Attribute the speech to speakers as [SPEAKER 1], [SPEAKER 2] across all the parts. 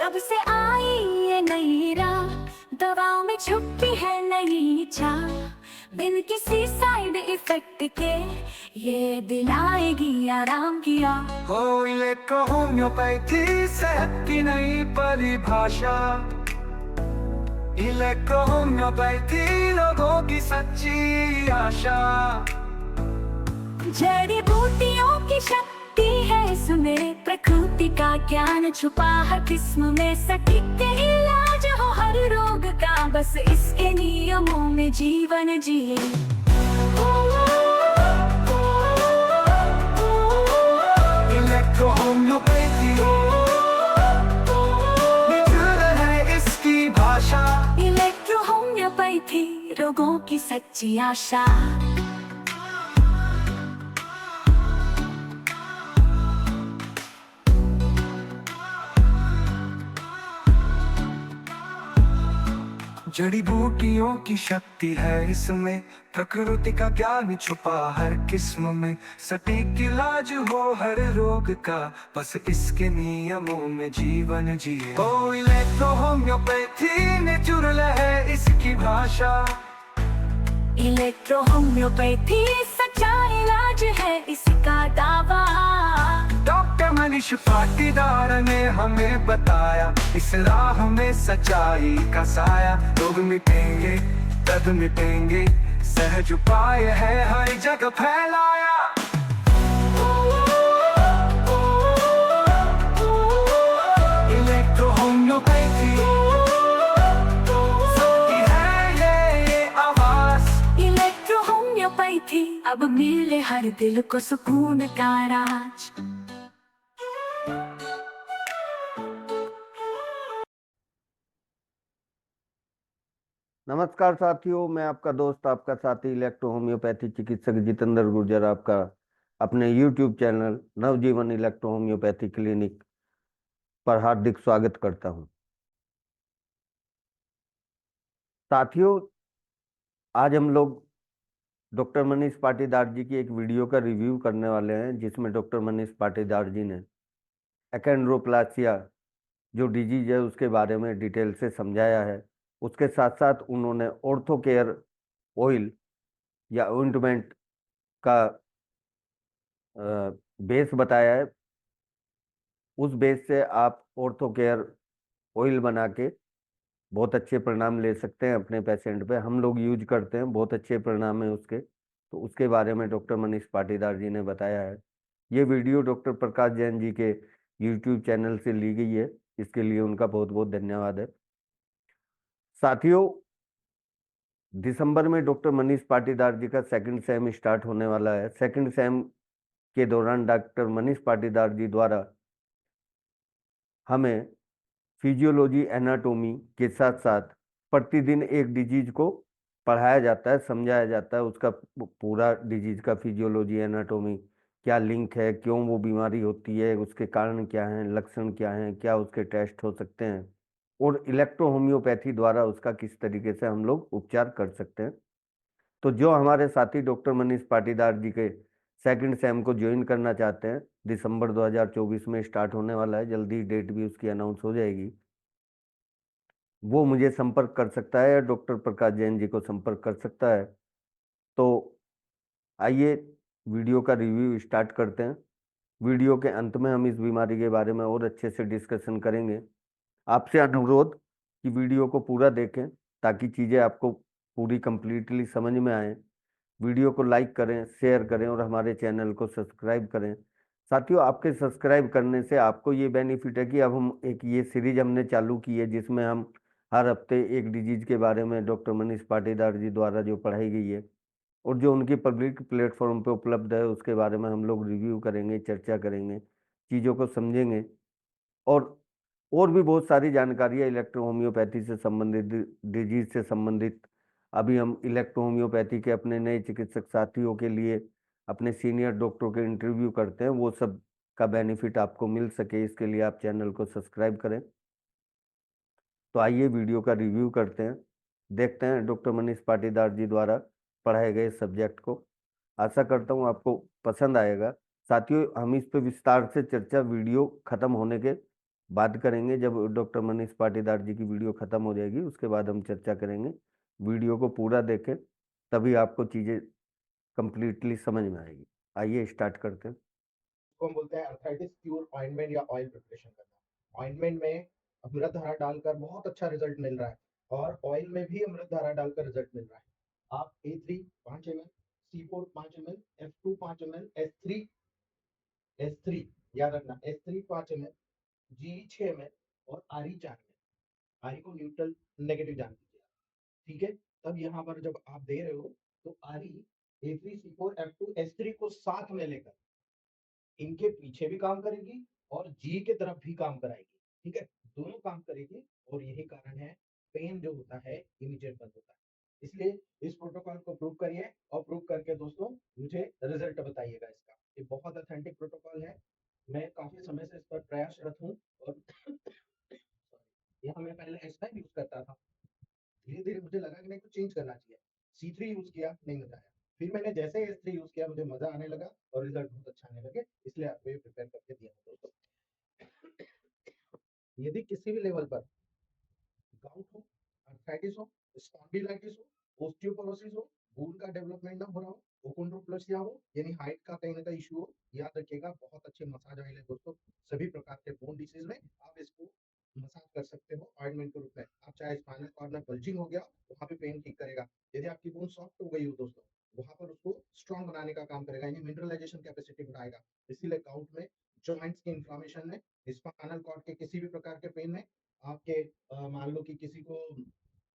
[SPEAKER 1] जब से आई ये नई राह, दवाओं में छुपी है नई चाह। बिन किसी साइड इफेक्ट के ये दिलाएगी आराम किया।
[SPEAKER 2] हो इलेक्ट्रो होम्योपैथी सेहत की नई परिभाषा। इलेक्ट्रो होम्योपैथी लोगों की सच्ची आशा।
[SPEAKER 1] जड़ी बूटियों की शक्ति है इसमें, प्रकृति का ज्ञान छुपा हर किस्म में। सटीक इलाज हो हर रोग का, बस इसके नियमों में जीवन जिए।
[SPEAKER 2] इलेक्ट्रो होम्योपैथी निचुल है इसकी भाषा।
[SPEAKER 1] इलेक्ट्रो होम्योपैथी रोगों की सच्ची आशा।
[SPEAKER 2] जड़ी बूटियों की शक्ति है इसमें, प्रकृति का ज्ञान छुपा हर किस्म में। सटीक इलाज हो हर रोग का, बस इसके नियमों में जीवन जिए। ओ इलेक्ट्रो होम्योपैथी नेचुरल है इसकी भाषा।
[SPEAKER 1] इलेक्ट्रो होम्योपैथी सच्चा इलाज है इसका दावा।
[SPEAKER 2] डॉक्टर मनीष पाटीदार ने हमें बताया, इस राह में सच्चाई का साया। रोग मिटेंगे दर्द मिटेंगे, सहज उपाय है हर जगह फैलाया। इलेक्ट्रो होम्योपैथी सबकी है ये आवाज।
[SPEAKER 1] इलेक्ट्रो होम्योपैथी अब मिले हर दिल को सुकून का राज।
[SPEAKER 3] नमस्कार साथियों, मैं आपका दोस्त आपका साथी इलेक्ट्रो होम्योपैथी चिकित्सक जितेंद्र गुर्जर आपका अपने YouTube चैनल नवजीवन इलेक्ट्रो होम्योपैथी क्लिनिक पर हार्दिक स्वागत करता हूं। साथियों, आज हम लोग डॉक्टर मनीष पाटीदार जी की एक वीडियो का रिव्यू करने वाले हैं, जिसमें डॉक्टर मनीष पाटीदार जी ने एकेंड्रोप्लासिया जो डिजीज है उसके बारे में डिटेल से समझाया है। उसके साथ साथ उन्होंने ऑर्थो केयर ऑयल या ऑइंटमेंट का बेस बताया है। उस बेस से आप ऑर्थो केयर ऑयल बना के बहुत अच्छे परिणाम ले सकते हैं अपने पेशेंट पे। हम लोग यूज करते हैं, बहुत अच्छे परिणाम है उसके। तो उसके बारे में डॉक्टर मनीष पाटीदार जी ने बताया है। ये वीडियो डॉक्टर प्रकाश जैन जी के YouTube चैनल से ली गई है, इसके लिए उनका बहुत बहुत धन्यवाद है। साथियों, दिसंबर में डॉक्टर मनीष पाटीदार जी का सेकंड सेम स्टार्ट होने वाला है। सेकंड सेम के दौरान डॉक्टर मनीष पाटीदार जी द्वारा हमें फिजियोलॉजी एनाटोमी के साथ साथ प्रतिदिन एक डिजीज को पढ़ाया जाता है, समझाया जाता है। उसका पूरा डिजीज का फिजियोलॉजी एनाटोमी क्या लिंक है, क्यों वो बीमारी होती है, उसके कारण क्या हैं, लक्षण क्या हैं, क्या उसके टेस्ट हो सकते हैं, और इलेक्ट्रो होम्योपैथी द्वारा उसका किस तरीके से हम लोग उपचार कर सकते हैं। तो जो हमारे साथी डॉक्टर मनीष पाटीदार जी के सेकंड सेम को ज्वाइन करना चाहते हैं, दिसंबर 2024 में स्टार्ट होने वाला है, जल्दी डेट भी उसकी अनाउंस हो जाएगी। वो मुझे संपर्क कर सकता है या डॉक्टर प्रकाश जैन जी को संपर्क कर सकता है। तो आइए वीडियो का रिव्यू स्टार्ट करते हैं। वीडियो के अंत में हम इस बीमारी के बारे में और अच्छे से डिस्कशन करेंगे। आपसे अनुरोध कि वीडियो को पूरा देखें ताकि चीज़ें आपको पूरी कंप्लीटली समझ में आए। वीडियो को लाइक करें, शेयर करें और हमारे चैनल को सब्सक्राइब करें। साथियों, आपके सब्सक्राइब करने से आपको ये बेनिफिट है कि अब हम एक ये सीरीज हमने चालू की है, जिसमें हम हर हफ्ते एक डिजीज के बारे में डॉक्टर मनीष पाटीदार जी द्वारा जो पढ़ाई गई है और जो उनकी पब्लिक प्लेटफॉर्म पे उपलब्ध है, उसके बारे में हम लोग रिव्यू करेंगे, चर्चा करेंगे, चीज़ों को समझेंगे। और भी बहुत सारी जानकारियाँ इलेक्ट्रो होम्योपैथी से संबंधित, डिजीज से संबंधित। अभी हम इलेक्ट्रो होम्योपैथी के अपने नए चिकित्सक साथियों के लिए अपने सीनियर डॉक्टरों के इंटरव्यू करते हैं, वो सब का बेनिफिट आपको मिल सके, इसके लिए आप चैनल को सब्सक्राइब करें। तो आइए वीडियो का रिव्यू करते हैं, देखते हैं डॉक्टर मनीष पाटीदार जी द्वारा पढ़ाए गए सब्जेक्ट को। आशा करता हूँ आपको पसंद आएगा। साथियों, हम इस पे विस्तार से चर्चा वीडियो खत्म होने के बात करेंगे जब डॉक्टर मनीष पाटीदार जी की वीडियो ख़त्म हो जाएगी, उसके बाद हम चर्चा करेंगे। वीडियो को पूरा देखें, तभी आपको चीज़ें कंप्लीटली समझ में आएगी। आइए स्टार्ट करते हैं।
[SPEAKER 4] इसको हम बोलते हैं अर्थराइटिस क्यूर ऑइंटमेंट या ऑयल प्रिपरेशन करना। ऑइंटमेंट में अमृत धारा डालकर बहुत अच्छा रिजल्ट मिल रहा है, और ऑयल में भी अमृत धारा डालकर रिजल्ट मिल रहा है। आप A3 5 ml, C4 5 ml, F2 5 ml, S3 याद रखना, S3 5 ml, G 6 ml और RE 4 ml। RE को न्यूट्रल नेगेटिव जान दीजिए, ठीक है। तब यहाँ पर जब आप दे रहे हो तो RE, A3, C4, F2, S3 को साथ में लेकर इनके पीछे भी काम करेगी और जी के तरफ भी काम कराएगी, ठीक है। दोनों काम करेगी, और यही कारण है पेन जो होता है इमीडिएट बंद होता है। इसलिए इस प्रोटोकॉल को प्रूव करिए, और प्रूव करके दोस्तों मुझे रिजल्ट बताइएगा इसका। ये बहुत ऑथेंटिक प्रोटोकॉल है, मैं काफी समय से इस पर प्रयासरत हूँ। और यहाँ मैं पहले S5 यूज करता था, धीरे धीरे मुझे लगा कि नहीं कुछ चेंज करना चाहिए। C3 यूज किया, नहीं मजा आया। फिर मैंने जैसे S3 यूज किया, मुझे मजा आने लगा और रिजल्ट बहुत अच्छा आने लगे, इसलिए आपको ये प्रिपेयर करके दिया है दोस्तों। यदि किसी भी लेवल पर गाउट हो, अर्थराइटिस हो, स्पॉन्डिलाइटिस हो, ओस्टियोपोरोसिस हो, बोन का डेवलपमेंट ना हो रहा हो, ओकोंड्रोप्लासिया हो, यानी हाइट का कहीं ना कहीं इशू हो, याद रखिएगा बहुत अच्छे मसाज ऑयल है दोस्तों। सभी प्रकार के बोन डिसीज में आप इसको मसाज कर सकते हो ऑइंटमेंट के रूप में। आप चाहे स्पाइनल कॉर्ड में बल्जिंग हो गया, वहां पे पेन ठीक करेगा। यदि आपकी बोन सॉफ्ट हो गई हो दोस्तों, वहां पर उसको स्ट्रॉन्ग बनाने का काम करेगा, यानी मिनरलाइजेशन कैपेसिटी बढ़ाएगा। इसीलिए गाउट में, जॉइंट्स की इंफ्लामेशन में, स्पाइनल कॉर्ड के किसी भी प्रकार के पेन में, आपके मान लो कि किसी को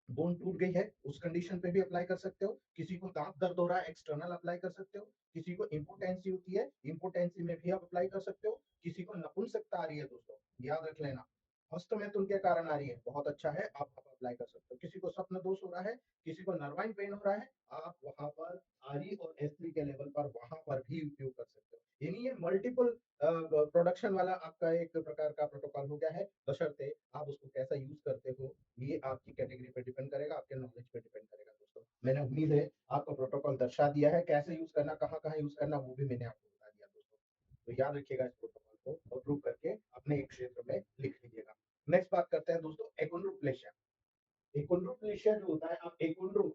[SPEAKER 4] बोन टूट गई है, उस कंडीशन पे भी अप्लाई कर सकते हो। किसी को दांत दर्द हो रहा है, एक्सटर्नल अप्लाई कर सकते हो। किसी को इम्पोर्टेंसी होती है, इम्पोर्टेंसी में भी आप अप्लाई कर सकते हो। किसी को नपुंसकता आ रही है दोस्तों, याद रख लेना, हस्त में उनके कारण आ रही है, बहुत अच्छा है, आप अप्लाई कर सकते हो। किसी को स्वप्न दोष हो रहा है, किसी को नर्वाइन पेन हो रहा है, आप वहां पर RE और S3 के लेवल पर वहां पर भी उपयोग कर सकते हो। यानी ये मल्टीपल प्रोडक्शन वाला आपका एक प्रकार का प्रोटोकॉल हो गया है, बशर्ते आप उसको कैसा यूज करते हो, ये आपकी कैटेगरी पे डिपेंड करेगा, आपके नॉलेज पे डिपेंड करेगा दोस्तों। मैंने उम्मीद है आपको प्रोटोकॉल दर्शा दिया है, कैसे यूज करना, कहाँ कहाँ यूज करना, वो भी मैंने आपको बता दिया दोस्तों। तो याद रखिएगा इस प्रोटोकॉल को, अप्रूव करके अपने एक क्षेत्र में लिख लीजिएगा। नेक्स्ट बात करते हैं दोस्तों, एकोंड्रोप्लेशिया। एकोंड्रोप्लेशिया जो होता है, आप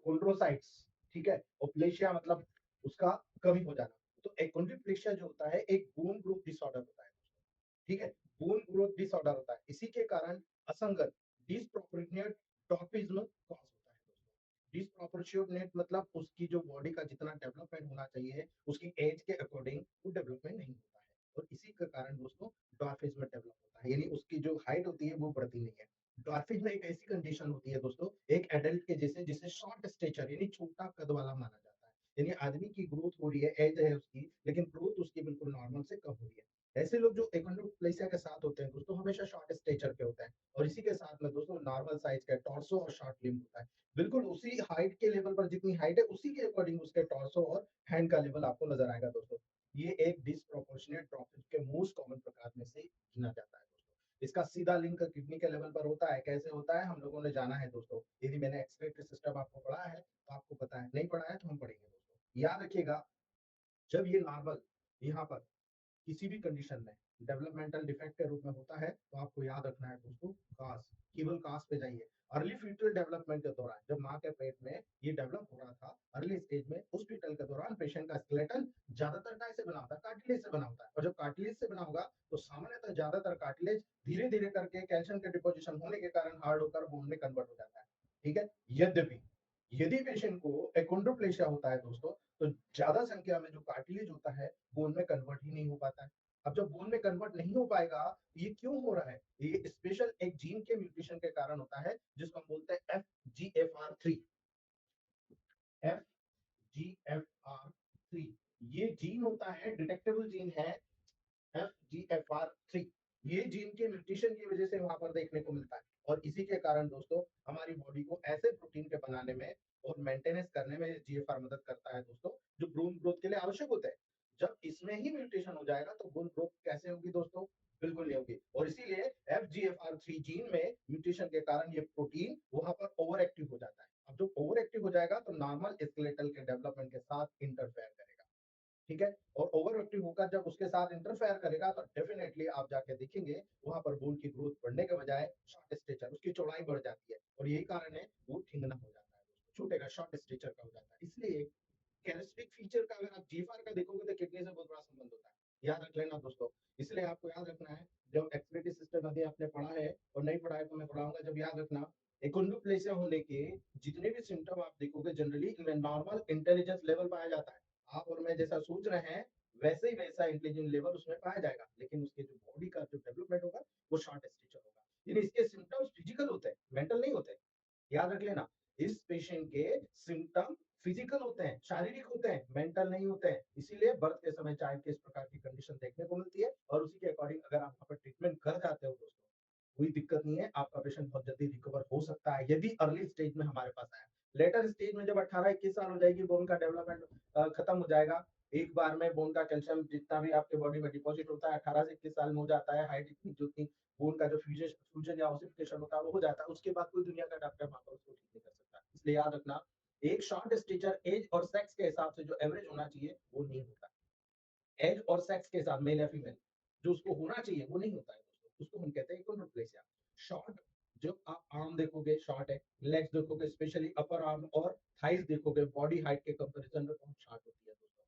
[SPEAKER 4] कोंड्रोसाइट्स, ठीक है, और प्लेशिया मतलब उसका कमी हो जाना। तो एकोंड्रोप्लेशिया जो होता है एक बोन ग्रोथ डिसऑर्डर होता है, ठीक है। बोन ग्रोथ डिसऑर्डर होता है, इसी के कारण असंगत डिस्प्रोपोर्शनेट डॉर्फिज्म कॉज होता है दोस्तों। डिस्प्रोपोर्शनेट मतलब उसकी जो बॉडी का जितना डेवलपमेंट होना चाहिए, उसकी एज के अकॉर्डिंग वो डेवलपमेंट नहीं होता है, और इसी के कारण दोस्तों डॉर्फिज्म डेवलप होता है, यानी उसकी जो हाइट होती है वो बढ़ती नहीं है। डॉर्फिज्म एक ऐसी कंडीशन होती है दोस्तों, एक एडल्ट के जैसे, जिसे शॉर्ट स्टेचर यानी छोटा कद वाला माना जाता है। यानी आदमी की ग्रोथ हो रही है, एज है उसकी, लेकिन ग्रोथ उसकी बिल्कुल नॉर्मल से कम हो रही है। ऐसे लोग जो एकोंड्रोप्लेसिया के साथ होते हैं दोस्तों, हमेशा शॉर्ट स्टेचर के होते हैं, और इसी के साथ में दोस्तों नॉर्मल साइज का टॉर्सो और शॉर्ट लिम्ब होता है। बिल्कुल उसी हाइट के लेवल पर, जितनी हाइट है उसी के अकॉर्डिंग उसके टॉर्सो और हैंड का लेवल आपको नजर आएगा दोस्तों। ये एक डिस्प्रोपोर्शनेट ट्रॉफिक के मोस्ट कॉमन प्रकार में से गिना जाता है दोस्तों। इसका सीधा लिंक किडनी के लेवल पर होता है। कैसे होता है हम लोगों ने जाना है दोस्तों, यदि मैंने एक्सक्रीटरी सिस्टम आपको पढ़ाया है तो आपको पता है, नहीं पढ़ाया तो हम पढ़ेंगे दोस्तों। याद रखिएगा, जब ये नॉर्मल यहाँ पर किसी भी कंडीशन में डेवलपमेंटल डिफेक्ट के रूप में होता है, तो आपको याद रखना है दोस्तों, कास, केवल कास पे जाइए। अर्ली फीटल डेवलपमेंट के दौरान, जब माँ के पेट में ये डेवलप हो रहा था अर्ली स्टेज में, उस फीटल के दौरान पेशेंट का स्केलेटन ज्यादातर काय से बना होता है, कार्टिलेज से बना होता है। और जब कार्टिलेज से बना होगा तो सामान्यतः ज्यादातर कार्टिलेज धीरे धीरे करके कैल्शियम के डिपोजिशन होने के कारण हार्ड होकर बोन में कन्वर्ट हो जाता है, ठीक है। यद्यपि यदि पेशेंट को एकोंड्रोप्लेशिया होता है दोस्तों, तो ज्यादा संख्या में जो कार्टिलेज होता है बोन में कन्वर्ट ही नहीं हो पाता है। अब जब बोन में कन्वर्ट नहीं हो पाएगा, ये क्यों हो रहा है? ये स्पेशल एक जीन के म्यूटेशन के कारण होता है, जिसको हम बोलते हैं FGFR3। FGFR3 ये जीन होता है, डिटेक्टेबल जीन है FGFR3। ये जीन के म्यूटेशन की वजह से वहां पर देखने को मिलता है, और इसी के कारण दोस्तों हमारी बॉडी को ऐसे प्रोटीन के बनाने में और मेंटेनेंस करने में GFR मदद करता है दोस्तों, जो बोन ग्रोथ के लिए आवश्यक होते हैं। जब इसमें ही म्यूटेशन हो जाएगा तो बोन ग्रोथ कैसे होगी दोस्तों? बिल्कुल नहीं होगी। और इसीलिए FGFR3 जीन में म्यूटेशन के कारण ये प्रोटीन वहां पर ओवर एक्टिव हो जाता है। अब जब ओवर एक्टिव हो जाएगा तो नॉर्मल स्केलेटल के डेवलपमेंट के साथ इंटरफेयर करेगा, ठीक है। और ओवर एक्टिव होकर जब उसके साथ इंटरफेयर करेगा तो डेफिनेटली आप जाके देखेंगे वहां पर बोन की ग्रोथ बढ़ने के बजाय शॉर्ट स्टेचर उसकी चौड़ाई बढ़ जाती है और यही कारण है वो ठिंगना हो जाता है, छूटेगा, शॉर्ट स्टेचर का हो जाता है। इसलिए कैरेक्टरिस्टिक फीचर का अगर आप जीफार का देखोगे तो किडनी से बहुत बड़ा संबंध होता है, याद रख लेना दोस्तों। इसलिए आपको याद रखना है, जब एक्सक्रीटरी सिस्टम अभी आपने पढ़ा है और नहीं पढ़ा है तो मैं पढ़ाऊंगा, जब याद रखना एकोंड्रोप्लेसिया होने के जितने भी सिम्टम आप देखोगे जनरली इनमें नॉर्मल इंटेलिजेंस लेवल पाया जाता है। आप और मैं जैसा सोच रहे हैं वैसे ही वैसा इंटेलिजेंस लेवल उसमें पाया जाएगा, लेकिन उसके जो बॉडी का जो डेवलपमेंट होगा वो शॉर्ट स्टेचर होगा। यानी इसके सिम्टम्स फिजिकल होते हैं, मेंटल नहीं होते, याद रख लेना। इस पेशेंट के सिम्टम फिजिकल होते हैं, शारीरिक होते हैं, मेंटल नहीं होते हैं। इसीलिए बर्थ के समय चाइल्ड के इस प्रकार की कंडीशन देखने को मिलती है और उसी के अकॉर्डिंग अगर आप वहाँ पर ट्रीटमेंट कर जाते हो दोस्तों, कोई दिक्कत नहीं है, आपका पेशेंट बहुत जल्दी रिकवर हो सकता है यदि अर्ली स्टेज में हमारे पास आया। लेटर स्टेज में जब 18-21 साल हो जाएगी, बोन का डेवलपमेंट खत्म हो जाएगा, एक बार में बोन का कैल्शियम जितना भी आपके बॉडी में डिपॉजिट होता है 18 से 21 साल में हो जाता है, हाइट इतनी जो थी बोन का जो फ्यूजन या ऑसिफिकेशन होता है वो हो जाता है, उसके बाद कोई दुनिया का डॉक्टर वहां पर उसको ठीक नहीं कर सकता। इसलिए याद रखना, एक शॉर्ट स्टेचर एज और सेक्स के हिसाब से जो एवरेज होना चाहिए वो नहीं होता। एज और सेक्स के साथ मेल या फीमेल जो उसको होना चाहिए वो नहीं होता है दोस्तों, उसको हम कहते हैं एकोंड्रोप्लेसिया। शॉर्ट, जब आप आर्म देखोगे शॉर्ट है, लेग्स देखोगे स्पेशली अपर आर्म और थाइज देखोगे बॉडी हाइट के कंपैरिजन में बहुत शॉर्ट होती है दोस्तों।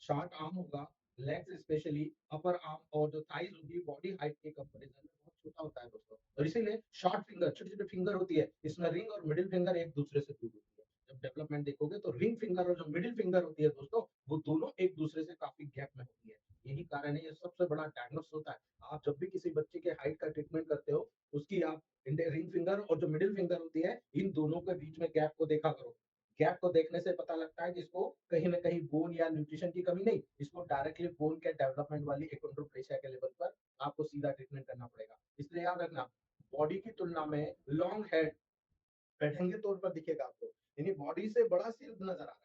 [SPEAKER 4] शॉर्ट आर्म होगा, लेग्स स्पेशली अपर आर्म और जो थाइज होगी बॉडी हाइट के कंपैरिजन में बहुत छोटा होता है दोस्तों। और इसीलिए शॉर्ट फिंगर, छोटी छोटी फिंगर होती है, इसमें रिंग और मिडिल फिंगर एक दूसरे से दूर होती है। जब डेवलपमेंट देखोगे तो रिंग फिंगर और जो मिडिल फिंगर होती है दोस्तों वो दोनों एक दूसरे से काफी गैप में होती है। यही कारण है, ये सबसे बड़ा डायग्नोस होता है। आप जब भी किसी बच्चे के हाइट का ट्रीटमेंट करते हो उसकी आप रिंग फिंगर और जो मिडिल फिंगर होती है इन दोनों के बीच में गैप को देखा करो। गैप को देखने से पता लगता है कि इसको कहीं ना कहीं बोन या न्यूट्रिशन की कमी नहीं, इसको डायरेक्टली बोन के डेवलपमेंट वाली एकोंड्रोप्लेसिया के लेवल पर आपको सीधा ट्रीटमेंट करना पड़ेगा। इसलिए याद रखना, बॉडी की तुलना में लॉन्ग हेड बैठेंगे तौर पर दिखेगा आपको, यानी बॉडी से बड़ा सिर नजर आ रहा है,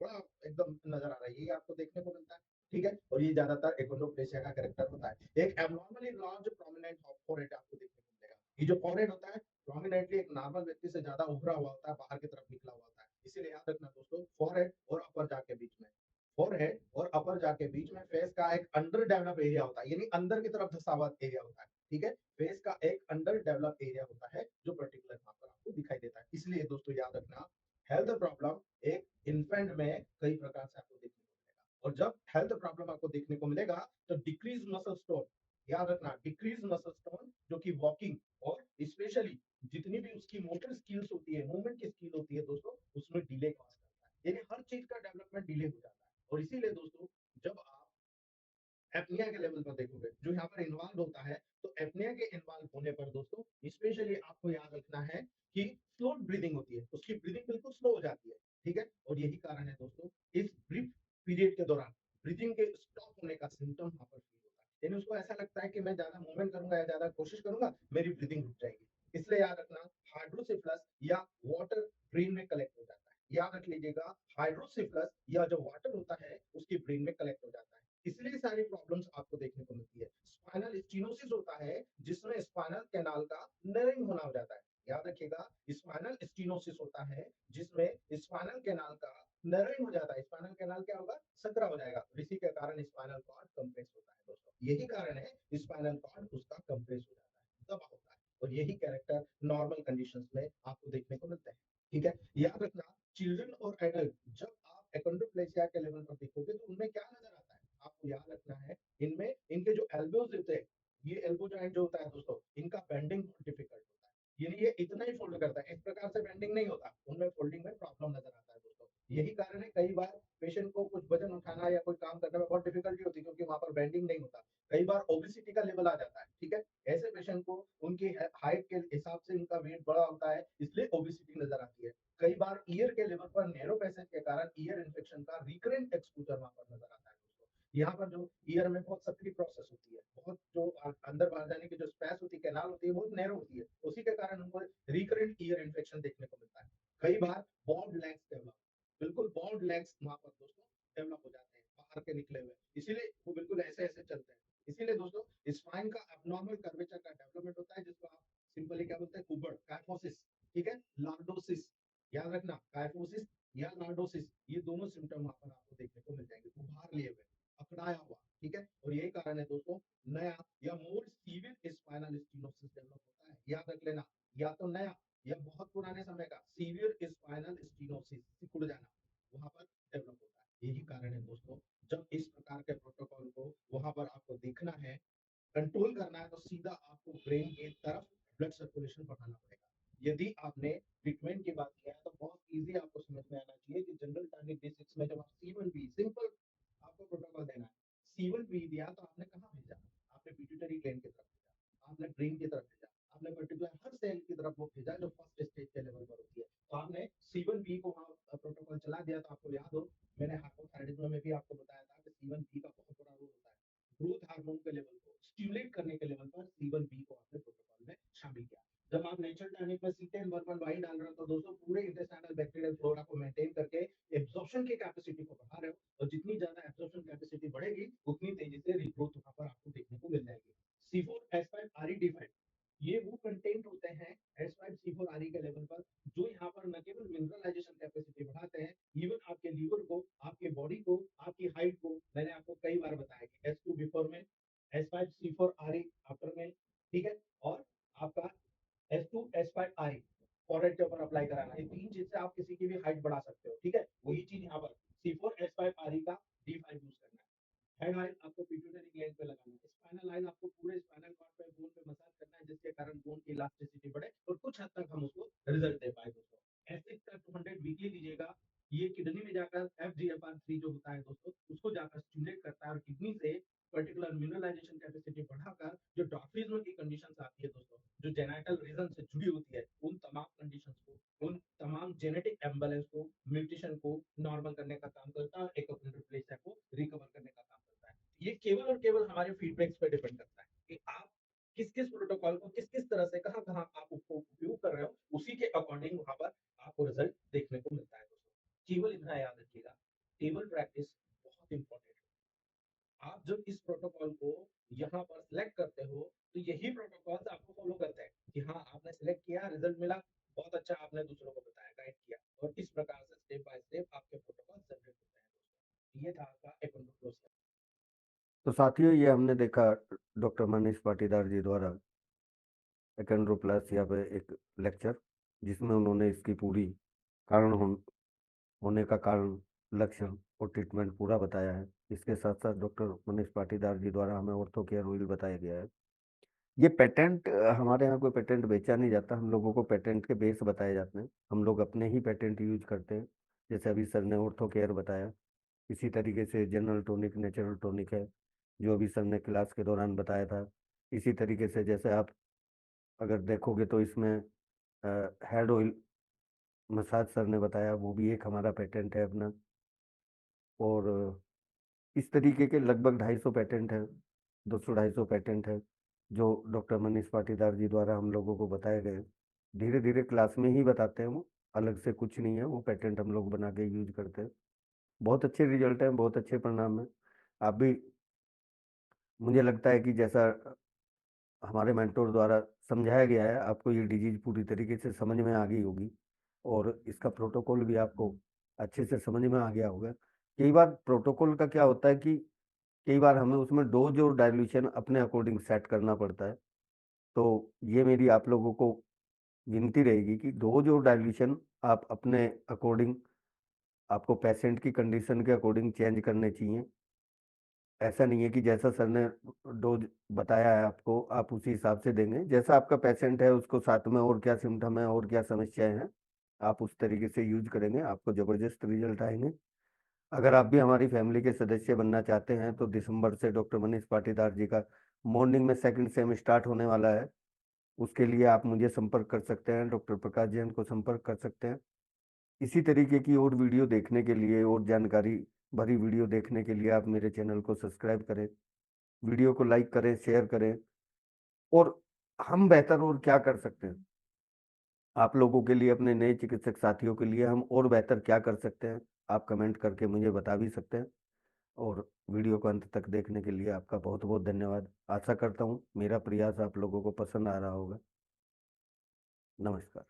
[SPEAKER 4] बड़ा एकदम नजर आ रहा है, ये आपको देखने को मिलता है। ठीक है, और ये ज्यादातर एकोंड्रोप्लेसिया का कैरेक्टर होता है। एक एब्नॉर्मली लार्ज प्रोमिनेंट फोरहेड आपको देखने को मिलेगा। ये जो फोरहेड होता है प्रोमिनेंटली एक नॉर्मल व्यक्ति से ज्यादा उभरा हुआ होता है, बाहर की तरफ निकला हुआ होता है। इसीलिए याद रखना दोस्तों, फोरहेड और अपर जाके बीच में, फोरहेड और अपर जाके बीच में फेस का एक अंडर डेवलप एरिया होता है, यानी अंदर की तरफ धसा हुआ एरिया होता है। ठीक है, फेस का एक अंडर डेवलप एरिया होता है जो पर्टिकुलर वहां पर आपको दिखाई देता है। इसलिए दोस्तों याद रखना, हेल्थ प्रॉब्लम एक इन्फेंट में कई प्रकार से आपको देखने को मिलेगा, और जब हेल्थ प्रॉब्लम आपको देखने को मिलेगा तो डिक्रीज मसल स्टोन, याद रखना डिक्रीज मसल स्टोन जो कि वॉकिंग और स्पेशली जितनी भी उसकी मोटर स्किल्स होती है, मूवमेंट की स्किल होती है दोस्तों, उसमें डिले कॉज करता है, यानी हर चीज का डेवलपमेंट डिले हो जाता है। और इसीलिए दोस्तों जब आप एपनिया के लेवल पर देखोगे जो यहाँ पर इन्वॉल्व होता है, तो एपनिया के इन्वॉल्व होने पर दोस्तों स्पेशली आपको याद रखना है कि स्लो ब्रीदिंग होती है, उसकी ब्रीदिंग बिल्कुल स्लो हो जाती है। ठीक है, और यही कारण है दोस्तों इस ब्रीफ पीरियड के दौरान ब्रीदिंग के स्टॉप होने का सिम्टम वहां पर फील होता है, यानी उसको ऐसा लगता है कि मैं ज्यादा मूवमेंट करूंगा या ज्यादा कोशिश करूंगा मेरी ब्रीदिंग रुक जाएगी। इसलिए याद रखना, हाइड्रोसिफ्लस या वाटर ब्रेन में कलेक्ट हो जाता है, याद रख लीजिएगा, हाइड्रोसिफ्लस या जो वाटर होता है उसकी ब्रेन में कलेक्ट हो जाता है, इसलिए सारी प्रॉब्लम्स आपको देखने को मिलती है। स्पाइनल स्टीनोसिस होता है जिसमें स्पाइनल कैनाल का नरिंग होना हो जाता है, याद रखिएगा, स्पाइनल स्टीनोसिस होता है जिसमें स्पाइनल कैनाल का नरिंग हो जाता है, स्पाइनल कैनाल क्या होगा, सकरा हो जाएगा, इसी के कारण स्पाइनल कॉर्ड कंप्रेस होता है दोस्तों। यही कारण है स्पाइनल कॉर्ड उसका कंप्रेस हो जाता है, दबा होता है, और यही कैरेक्टर नॉर्मल कंडीशंस में आपको देखने को मिलता है। ठीक है, याद रखना, चिल्ड्रन और एडल्ट जब आप एकोंड्रोप्लेसिया के लेवल पर देखोगे तो उनमें क्या नजर आता है, आपको याद रखना है, इनमें इनके जो एल्बोज होते हैं, ये एल्बो जॉइंट जो होता है दोस्तों, इनका बेंडिंग बहुत डिफिकल्ट होता है, यानी ये इतना ही फोल्ड करता है, इस प्रकार से बेंडिंग नहीं होता, उनमें फोल्डिंग में प्रॉब्लम नजर आता है दोस्तों। यही कारण है कई बार पेशेंट को कुछ वजन उठाना या कोई काम करने में बहुत डिफिकल्टी होती है क्योंकि वहां पर बेंडिंग नहीं होता, कई बार ओबेसिटी का लेवल आ जाता है। ठीक है, ऐसे पेशेंट को उनकी हाइट के हिसाब से उनका वेट बड़ा होता है इसलिए ओबेसिटी नजर आती है। कई बार ईयर के लेवल पर नैरो पैसेज के कारण ईयर इन्फेक्शन का रिकरेंट एक्सपोजर वहां पर नजर आता है दोस्तों। यहाँ पर जो ईयर में बहुत सक्रिय प्रोसेस होती है, बहुत जो अंदर बाहर जाने की जो स्पेस होती है, कैनाल होती है, बहुत नैरो होती है, उसी के कारण उनको रिकरेंट ईयर इन्फेक्शन देखने को मिलता है। कई बार बॉल्ड लेग्स डेवलप, बिल्कुल बॉल्ड लेग्स वहां पर दोस्तों डेवलप हो जाते हैं बाहर के निकले हुए, इसीलिए वो बिल्कुल ऐसे ऐसे चलते हैं। इसीलिए दोस्तों स्पाइन का एब्नॉर्मल कर्वेचर का डेवलपमेंट होता है जिसको आप सिंपली क्या बोलते हैं, कुबड़ काइफोसिस। ठीक है, लॉर्डोसिस, याद रखना, काइफोसिस या लॉर्डोसिस, ये दोनों सिम्टम वहां पर आपको देखने को मिल जाएंगे, उभार लिए हुए। ठीक है। और यही कारण है दोस्तों नया या मोर सीवियर स्पाइनल स्टीनोसिस डेवलप होता है। याद रख लेना, या तो नया या बहुत पुराने समय का सीवियर स्पाइनल स्टीनोसिस, सिकुड़ जाना, वहां पर डेवलप होता है। यही कारण है दोस्तों, जब इस प्रकार के प्रोटोकॉल को वहां पर आपको देखना है, कंट्रोल करना है, तो सीधा आपको ब्रेन की तरफ ब्लड सर्कुलेशन बढ़ाना पड़ेगा। यदि आपने ट्रीटमेंट की बात किया है तो बहुत इजी आपको समझ में आना चाहिए कि जनरल टारगेट बेसिक्स में जब आप C1B सिंपल आपको प्रोटोकॉल देना है, C1B दिया तो आपने कहाँ भेजा? आपने पिट्यूटरी ग्लैंड की तरफ भेजा, आपने ब्रेन की तरफ भेजा, आपने पर्टिकुलर हर सेल की तरफ वो भेजा जो फर्स्ट स्टेज के लेवल पर होती है। तो आपने C1B को वहाँ प्रोटोकॉल चला दिया। तो आपको याद हो, मैंने हाइपोथायराइडिज्म में भी आपको बताया था कि C1B का बहुत बड़ा रोल होता है। ग्रोथ हार्मोन के लेवल को स्टिमुलेट करने के लेवल पर C1B को आपने प्रोटोकॉल में शामिल किया। जब आप नेचुरल टॉनिक में C10 डाल रहे हो तो दोस्तों पूरे इंटेस्टाइनल बैक्टीरियल फ्लोरा को मेंटेन करके एब्जॉर्प्शन की कैपेसिटी को बढ़ा रहे हो, और जितनी ज्यादा एब्जॉर्प्शन कैपेसिटी बढ़ेगी उतनी तेजी से रीग्रोथ वहां पर आपको देखने को मिल जाएगी। C4H5RE ये वो कंटेंट होते हैं H5C4RE के लेवल पर, जो यहाँ पर न केवल मिनरलाइजेशन कैपेसिटी बढ़ाते हैं, इवन आपके लीवर को, आपके बॉडी को, आपकी हाइट को। मैंने आपको कई बार बताया कि H2 बिफोर में, H5C4RE आफ्टर में, ठीक है। और आपका H2H5RE फॉरहेड के ऊपर अप्लाई कराना, ये तीन चीज से आप किसी की भी हाइट बढ़ा सकते हो, ठीक है। वही चीज यहाँ पर C4H5RE का D5 यूज करना है। हेड ऑयल आपको पिट्यूटरी ग्लैंड पे लगाना है। स्पाइनल ऑयल आपको पूरे स्पाइनल कॉर्ड पे, बोन पे मसाज करना है, जिसके कारण बोन की इलास्टिसिटी बढ़े और कुछ हद तक हम उसको रिजल्ट दे पाए दोस्तों। एसिड का 200 वीकली लीजिएगा। ये किडनी में जाकर FGFR3 जो होता है दोस्तों, उसको जाकर स्टिमुलेट करता है और किडनी से पर्टिकुलर मिनरलाइजेशन कैपेसिटी बढ़ाकर जो डॉर्फिज्म की कंडीशंस आती है दोस्तों, जो जेनेटल रीजन से जुड़ी होती है, उन तमाम कंडीशंस को, उन तमाम जेनेटिक एम्बेलेंस को, म्यूटेशन को नॉर्मल करने का काम करता है, एक प्लेस को रिकवर करने का काम करता है। ये केवल और केवल हमारे फीडबैक्स पे डिपेंड करता है कि आप किस किस प्रोटोकॉल को किस किस तरह से कहाँ कहाँ आप उसको उपयोग कर रहे हो, उसी के अकॉर्डिंग वहां पर आपको रिजल्ट देखने को मिलता है दोस्तों। केवल इतना याद रखिएगा, टेबल प्रैक्टिस बहुत इंपॉर्टेंट है। आप जब इस प्रोटोकॉल को यहाँ पर सिलेक्ट करते हो, तो यही प्रोटोकॉल आपको फॉलो करते हैं कि हाँ आपने सिलेक्ट किया, रिजल्ट मिला, बहुत अच्छा, आपने दूसरों को बताया, गाइड किया, और इस प्रकार से स्टेप बाय स्टेप आपके प्रोटोकॉल जनरेट होते हैं दोस्तों। ये था आपका एकोंड्रोप्लासिया।
[SPEAKER 3] तो साथियों, ये हमने देखा डॉक्टर मनीष पाटीदार जी द्वारा एकेंड्रोप्लासिया पे एक लेक्चर, जिसमें उन्होंने इसकी पूरी कारण होने का कारण, लक्षण और ट्रीटमेंट पूरा बताया है। इसके साथ साथ डॉक्टर मनीष पाटीदार जी द्वारा हमें ऑर्थो केयर ऑयल बताया गया है। ये पेटेंट, हमारे यहाँ कोई पेटेंट बेचा नहीं जाता, हम लोगों को पेटेंट के बेस बताए जाते हैं, हम लोग अपने ही पेटेंट यूज करते हैं। जैसे अभी सर ने ऑर्थो केयर बताया, इसी तरीके से जनरल टॉनिक नेचुरल टॉनिक है, जो अभी सर ने क्लास के दौरान बताया था। इसी तरीके से जैसे आप अगर देखोगे तो इसमें हेड ऑयल मसाज सर ने बताया, वो भी एक हमारा पेटेंट है अपना। और इस तरीके के लगभग 250 पेटेंट है, 200-250 पेटेंट है, जो डॉक्टर मनीष पाटीदार जी द्वारा हम लोगों को बताए गए। धीरे धीरे क्लास में ही बताते हैं, वो अलग से कुछ नहीं है, वो पेटेंट हम लोग बना के यूज करते हैं। बहुत अच्छे रिजल्ट हैं, बहुत अच्छे परिणाम हैं। आप भी, मुझे लगता है कि जैसा हमारे मेंटोर द्वारा समझाया गया है, आपको ये डिजीज पूरी तरीके से समझ में आ गई होगी, और इसका प्रोटोकॉल भी आपको अच्छे से समझ में आ गया होगा। कई बार प्रोटोकॉल का क्या होता है कि कई बार हमें उसमें डोज और डाइल्यूशन अपने अकॉर्डिंग सेट करना पड़ता है। तो ये मेरी आप लोगों को विनती रहेगी कि डोज और डाइल्यूशन आप अपने अकॉर्डिंग, आपको पेशेंट की कंडीशन के अकॉर्डिंग चेंज करने चाहिए। ऐसा नहीं है कि जैसा सर ने डोज बताया है आपको, आप उसी हिसाब से देंगे। जैसा आपका पेशेंट है, उसको साथ में और क्या सिम्टम है और क्या समस्याएं हैं, आप उस तरीके से यूज करेंगे, आपको ज़बरदस्त रिजल्ट आएंगे। अगर आप भी हमारी फैमिली के सदस्य बनना चाहते हैं, तो दिसंबर से डॉक्टर मनीष पाटीदार जी का मॉर्निंग में सेकंड सेम स्टार्ट होने वाला है। उसके लिए आप मुझे संपर्क कर सकते हैं, डॉक्टर प्रकाश जैन को संपर्क कर सकते हैं। इसी तरीके की और वीडियो देखने के लिए और जानकारी भरी वीडियो देखने के लिए आप मेरे चैनल को सब्सक्राइब करें, वीडियो को लाइक करें, शेयर करें। और हम बेहतर और क्या कर सकते हैं आप लोगों के लिए, अपने नए चिकित्सक साथियों के लिए हम और बेहतर क्या कर सकते हैं, आप कमेंट करके मुझे बता भी सकते हैं। और वीडियो को अंत तक देखने के लिए आपका बहुत बहुत धन्यवाद। आशा करता हूँ मेरा प्रयास आप लोगों को पसंद आ रहा होगा। नमस्कार।